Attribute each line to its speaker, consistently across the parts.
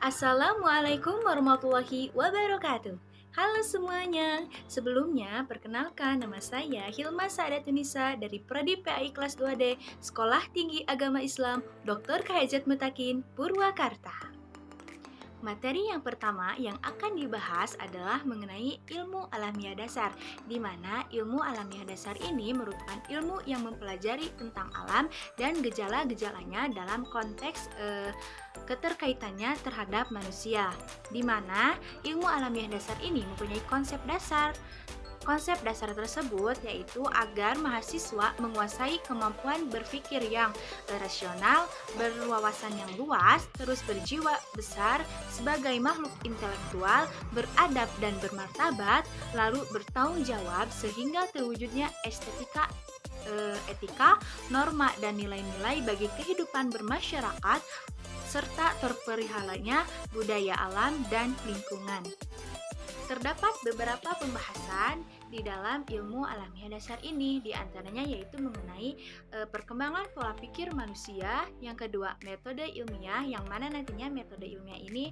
Speaker 1: Assalamualaikum warahmatullahi wabarakatuh. Halo semuanya, sebelumnya perkenalkan nama saya Hilma Saadatun-Nisa dari Prodi PAI kelas 2D Sekolah Tinggi Agama Islam Dr. Kahijat Mutakin, Purwakarta. Materi yang pertama yang akan dibahas adalah mengenai ilmu alamiah dasar, di mana ilmu alamiah dasar ini merupakan ilmu yang mempelajari tentang alam dan gejala-gejalanya dalam konteks keterkaitannya terhadap manusia, di mana ilmu alamiah dasar ini mempunyai konsep dasar. Konsep dasar tersebut yaitu agar mahasiswa menguasai kemampuan berpikir yang rasional, berwawasan yang luas, terus berjiwa besar sebagai makhluk intelektual, beradab dan bermartabat, lalu bertanggung jawab sehingga terwujudnya etika, norma dan nilai-nilai bagi kehidupan bermasyarakat serta terpeliharanya budaya alam dan lingkungan. Terdapat beberapa pembahasan di dalam ilmu alamiah dasar ini, di antaranya yaitu mengenai perkembangan pola pikir manusia, yang kedua metode ilmiah, yang mana nantinya metode ilmiah ini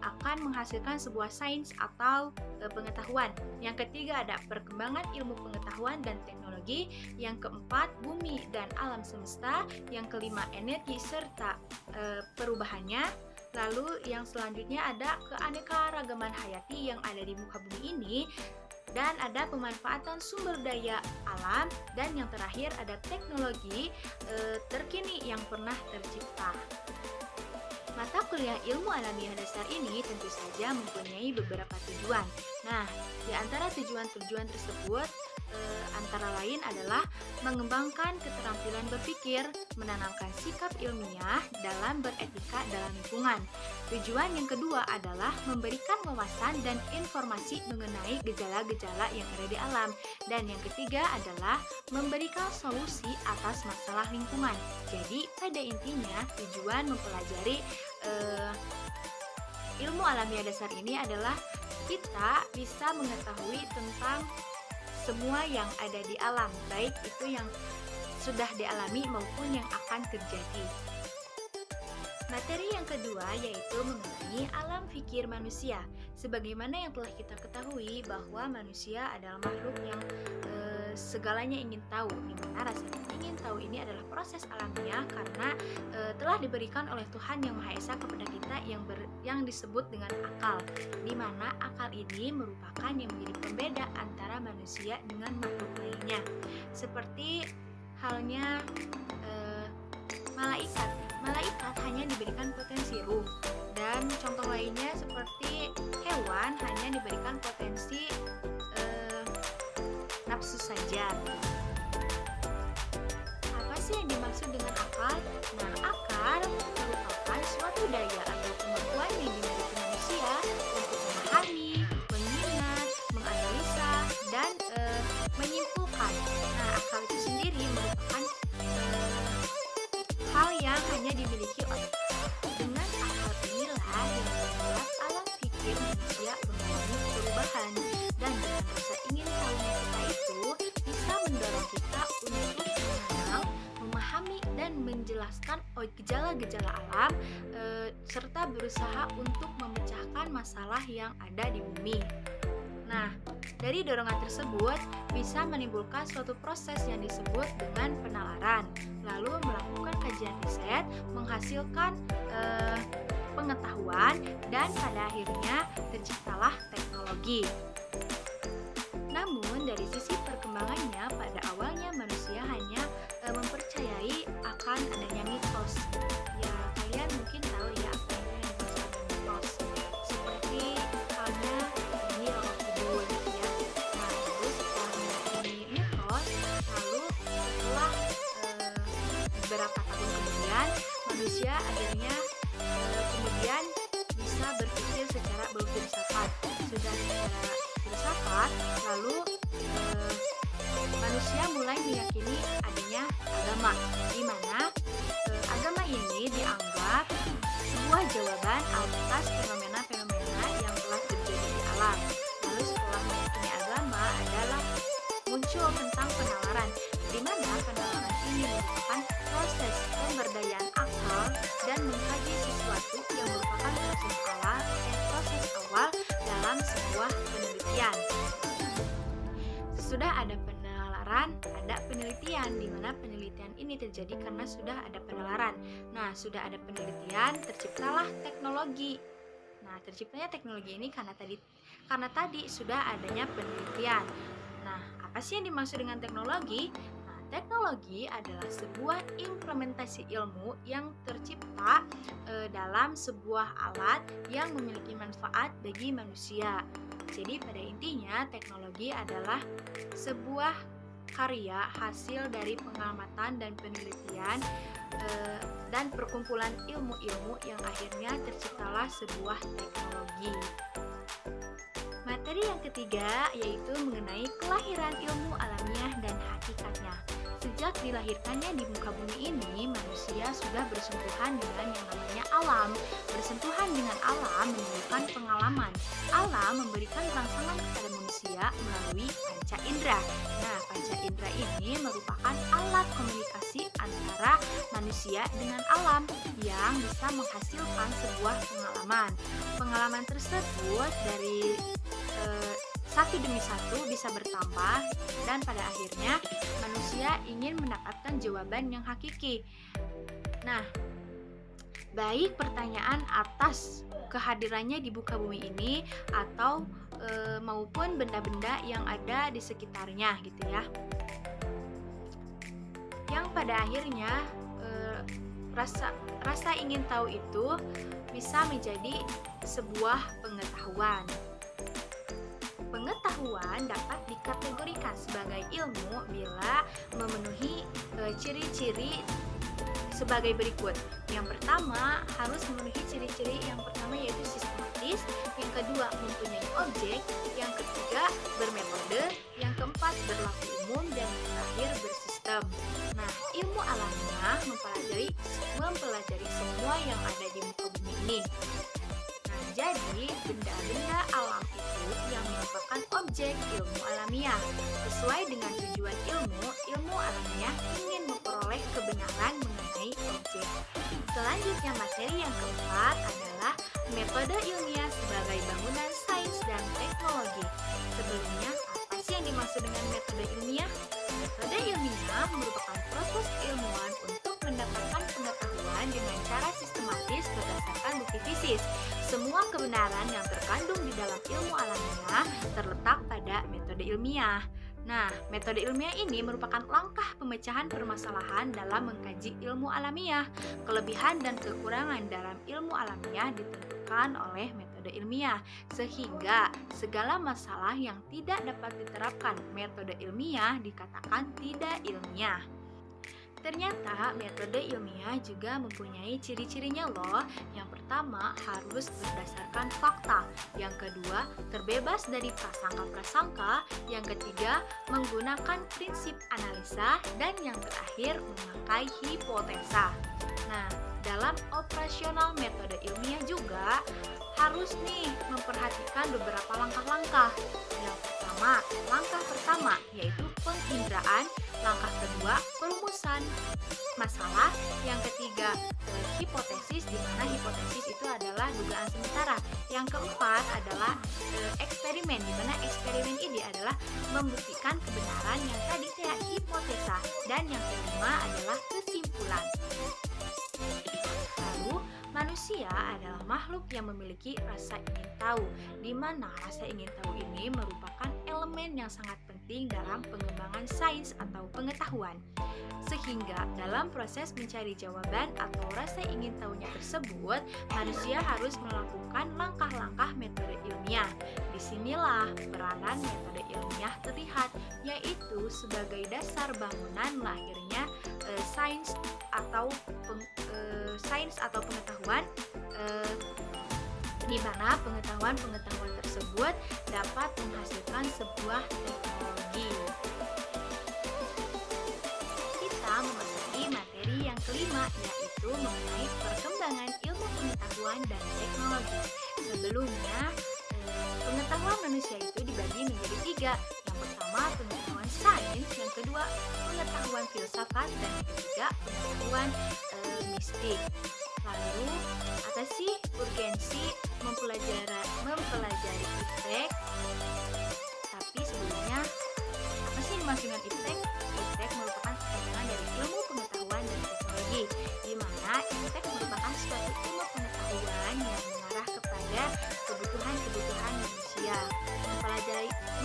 Speaker 1: akan menghasilkan sebuah sains atau pengetahuan. Yang ketiga ada perkembangan ilmu pengetahuan dan teknologi, yang keempat bumi dan alam semesta, yang kelima energi serta perubahannya. Lalu yang selanjutnya ada keanekaragaman hayati yang ada di muka bumi ini, dan ada pemanfaatan sumber daya alam, dan yang terakhir ada teknologi terkini yang pernah tercipta. Mata kuliah ilmu alamiah dasar ini tentu saja mempunyai beberapa tujuan. Nah, di antara tujuan-tujuan tersebut antara lain adalah mengembangkan keterampilan berpikir, menanamkan sikap ilmiah dalam beretika dalam lingkungan. Tujuan yang kedua adalah memberikan wawasan dan informasi mengenai gejala-gejala yang ada di alam. Dan yang ketiga adalah memberikan solusi atas masalah lingkungan. Jadi pada intinya tujuan mempelajari ilmu alamiah dasar ini adalah kita bisa mengetahui tentang semua yang ada di alam, baik itu yang sudah dialami maupun yang akan terjadi. Materi yang kedua yaitu mengenai alam fikir manusia. Sebagaimana yang telah kita ketahui bahwa manusia adalah makhluk yang segalanya ingin tahu, di mana rasa ingin tahu ini adalah proses alamiah karena telah diberikan oleh Tuhan Yang Maha Esa kepada kita yang disebut dengan akal, di mana akal ini merupakan yang menjadi pembeda antara manusia dengan makhluk lainnya. Seperti halnya malaikat. Malaikat hanya diberikan potensi ruh, dan contoh lainnya seperti hewan hanya diberikan potensi nafsu saja. Apa sih yang dimaksud dengan akal? Nah, akal merupakan suatu daya atau kemampuan yang dimiliki manusia untuk memahami, mengingat, menganalisa, dan menyimpulkan. Nah, akal itu sendiri merupakan hal yang hanya dimiliki oleh dengan akal inilah yang membuat alam pikir manusia mengalami perubahan, dan dengan rasa ingin tahunya kita itu bisa mendorong kita untuk mengenal, memahami, dan menjelaskan gejala-gejala alam serta berusaha untuk memecahkan masalah yang ada di bumi. Nah, dari dorongan tersebut bisa menimbulkan suatu proses yang disebut dengan penalaran, lalu melakukan kajian riset, menghasilkan pengetahuan, dan pada akhirnya terciptalah teknologi. Namun dari sisi perkembangannya, pada awalnya manusia hanya mempercayai akan adanya mitos. Ya, kalian mungkin tahu ya apa itu yang dimaksud dengan mitos. Seperti halnya ini Roro Kidul gitu ya. Nah, lalu setelah meyakini mitos, lalu setelah beberapa tahun kemudian, manusia akhirnya kemudian bisa berpikir secara berfilsafat. Sudah secara filsafat, lalu manusia mulai meyakini adanya agama, di mana agama ini dianggap sebuah jawaban atas fenomena-fenomena yang telah muncul tentang penalaran, di mana penalaran ini merupakan proses pemberdayaan akal dan mengkaji sesuatu yang merupakan proses awal dalam sebuah penelitian. Sesudah ada penalaran, ada penelitian, di mana penelitian ini terjadi karena sudah ada penalaran. Nah, sudah ada penelitian, terciptalah teknologi. Nah, terciptanya teknologi ini karena tadi sudah adanya penelitian. Nah, apa sih yang dimaksud dengan teknologi? Nah, teknologi adalah sebuah implementasi ilmu yang tercipta dalam sebuah alat yang memiliki manfaat bagi manusia. Jadi pada intinya teknologi adalah sebuah karya hasil dari pengamatan dan penelitian dan perkumpulan ilmu-ilmu yang akhirnya terciptalah sebuah teknologi. Materi yang ketiga yaitu mengenai kelahiran ilmu alamiah dan hakikatnya. Sejak dilahirkannya di muka bumi ini, manusia sudah bersentuhan dengan yang namanya alam. Bersentuhan dengan alam menimbulkan pengalaman. Alam memberikan rangsangan kepada manusia melalui panca indera. Nah, panca indera ini merupakan alat komunikasi antara manusia dengan alam yang bisa menghasilkan sebuah pengalaman. Pengalaman tersebut dari satu demi satu bisa bertambah dan pada akhirnya manusia ingin mendapatkan jawaban yang hakiki. Nah, baik pertanyaan atas kehadirannya di muka bumi ini atau maupun benda-benda yang ada di sekitarnya gitu ya. Yang pada akhirnya rasa ingin tahu itu bisa menjadi sebuah pengetahuan. Pengetahuan dapat dikategorikan sebagai ilmu bila memenuhi ciri-ciri sebagai berikut. Yang pertama, harus memenuhi ciri-ciri yang pertama yaitu sistematis, yang kedua mempunyai objek, yang ketiga bermetode, yang keempat berlaku umum, dan yang terakhir bersistem. Nah, ilmu alamiah mempelajari semua yang ada di muka bumi ini. Nah, jadi benda-benda alam itu yang merupakan objek ilmu alamiah. Sesuai dengan tujuan ilmu alamiah ingin memperoleh kebenaran mengenai objek. Selanjutnya materi yang keempat adalah metode ilmiah sebagai bangunan sains dan teknologi. Sebelumnya, apa sih yang dimaksud dengan metode ilmiah? Metode ilmiah merupakan proses ilmuwan untuk mendapatkan pengetahuan dengan cara sistematis berdasarkan bukti fisik. Semua kebenaran yang terkandung di dalam ilmu alamiah terletak pada metode ilmiah. Nah, metode ilmiah ini merupakan langkah pemecahan permasalahan dalam mengkaji ilmu alamiah. Kelebihan dan kekurangan dalam ilmu alamiah ditentukan oleh metode ilmiah, sehingga segala masalah yang tidak dapat diterapkan metode ilmiah dikatakan tidak ilmiah. Ternyata metode ilmiah juga mempunyai ciri-cirinya loh. Yang pertama, harus berdasarkan fakta. Yang kedua, terbebas dari prasangka-prasangka. Yang ketiga, menggunakan prinsip analisa. Dan yang terakhir, memakai hipotesa. Nah, dalam operasional metode ilmiah juga harus nih memperhatikan beberapa langkah-langkah. Langkah pertama yaitu penginderaan, langkah kedua perumusan masalah, yang ketiga hipotesis, di mana hipotesis itu adalah dugaan sementara. Yang keempat adalah eksperimen, di mana eksperimen ini adalah membuktikan kebenaran yang tadi saya hipotesa, dan yang kelima adalah kesimpulan. Lalu, manusia adalah makhluk yang memiliki rasa ingin tahu, di mana rasa ingin tahu ini merupakan elemen yang sangat penting dalam pengembangan sains atau pengetahuan. Sehingga dalam proses mencari jawaban atau rasa ingin tahunya tersebut, manusia harus melakukan langkah-langkah metode ilmiah. Disinilah peranan metode ilmiah terlihat, yaitu sebagai dasar bangunan lahirnya sains atau pengetahuan, di mana pengetahuan tersebut dapat menghasilkan sebuah teknologi. Kita memasuki materi yang kelima, yaitu mengenai perkembangan ilmu pengetahuan dan teknologi. Sebelumnya, pengetahuan manusia itu dibagi menjadi tiga. Yang Yang pertama pengetahuan sains, yang kedua pengetahuan filsafat, dan yang ketiga pengetahuan mistik. Lalu apa sih urgensi mempelajari iptek? Tapi sebelumnya apa sih dimaksud dengan iptek? Iptek merupakan kepanjangan dari ilmu pengetahuan dan teknologi, di mana iptek merupakan suatu ilmu pengetahuan yang mengarah kepada kebutuhan manusia.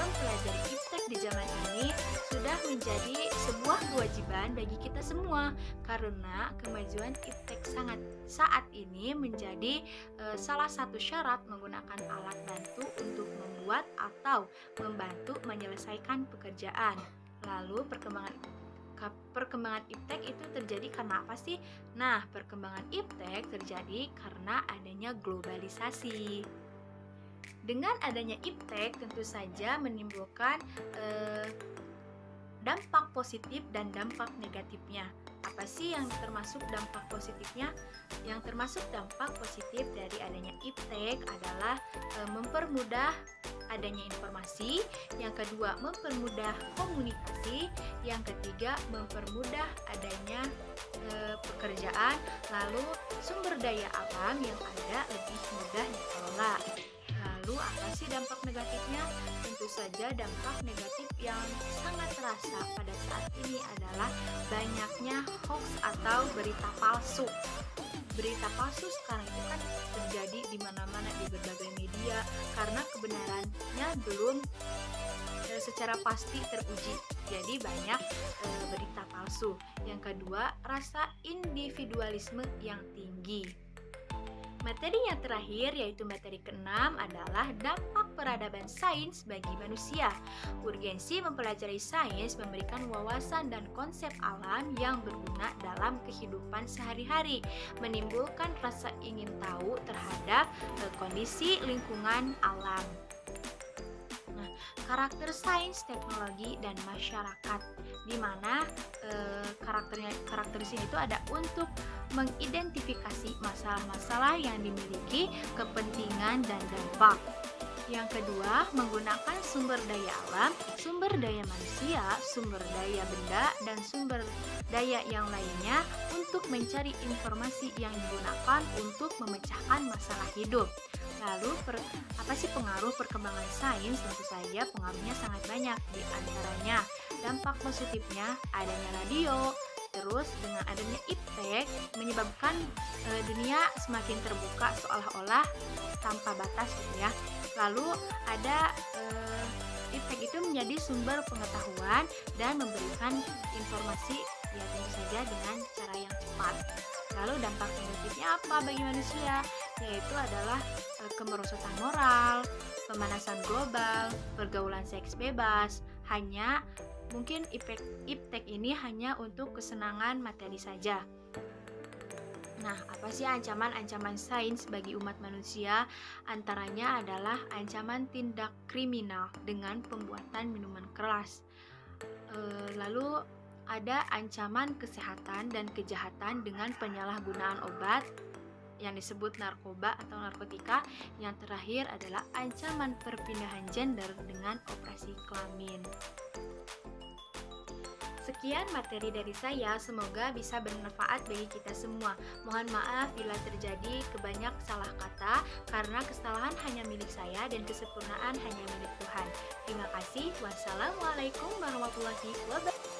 Speaker 1: Mempelajari iptek di zaman ini sudah menjadi sebuah kewajiban bagi kita semua, karena kemajuan iptek saat ini menjadi salah satu syarat menggunakan alat bantu untuk membuat atau membantu menyelesaikan pekerjaan. Lalu perkembangan iptek itu terjadi karena apa sih? Nah, perkembangan iptek terjadi karena adanya globalisasi. Dengan adanya iptek tentu saja menimbulkan dampak positif dan dampak negatifnya. Apa sih yang termasuk dampak positifnya? Yang termasuk dampak positif dari adanya iptek adalah mempermudah adanya informasi, yang kedua mempermudah komunikasi, yang ketiga mempermudah adanya pekerjaan, lalu sumber daya alam yang ada lebih mudah dikelola. Lalu apa sih dampak negatifnya? Tentu saja dampak negatif yang sangat terasa pada saat ini adalah banyaknya hoax atau berita palsu. Berita palsu sekarang itu kan terjadi di mana-mana di berbagai media karena kebenarannya belum secara pasti teruji. Jadi banyak berita palsu. Yang kedua, rasa individualisme yang tinggi. Materi yang terakhir yaitu materi ke-6 adalah dampak peradaban sains bagi manusia. Urgensi mempelajari sains memberikan wawasan dan konsep alam yang berguna dalam kehidupan sehari-hari, menimbulkan rasa ingin tahu terhadap kondisi lingkungan alam. Nah, karakter sains, teknologi, dan masyarakat, di mana karakter sini itu ada untuk mengidentifikasi masalah-masalah yang dimiliki, kepentingan, dan dampak. Yang kedua, menggunakan sumber daya alam, sumber daya manusia, sumber daya benda, dan sumber daya yang lainnya untuk mencari informasi yang digunakan untuk memecahkan masalah hidup. Lalu, apa sih pengaruh perkembangan sains? Tentu saja pengaruhnya sangat banyak, di antaranya dampak positifnya adanya radio. Terus dengan adanya iptek menyebabkan dunia semakin terbuka seolah-olah tanpa batas gitu ya. Lalu ada iptek itu menjadi sumber pengetahuan dan memberikan informasi ya tentu saja dengan cara yang cepat. Lalu dampak negatifnya apa bagi manusia? Yaitu adalah kemerosotan moral, pemanasan global, pergaulan seks bebas. Mungkin iptek ini hanya untuk kesenangan materi saja. Nah, apa sih ancaman-ancaman sains bagi umat manusia? Antaranya adalah ancaman tindak kriminal dengan pembuatan minuman keras. Lalu ada ancaman kesehatan dan kejahatan dengan penyalahgunaan obat yang disebut narkoba atau narkotika. Yang terakhir adalah ancaman perpindahan gender dengan operasi kelamin. Sekian materi dari saya, semoga bisa bermanfaat bagi kita semua. Mohon maaf bila terjadi kebanyak salah kata, karena kesalahan hanya milik saya dan kesempurnaan hanya milik Tuhan. Terima kasih. Wassalamualaikum warahmatullahi wabarakatuh.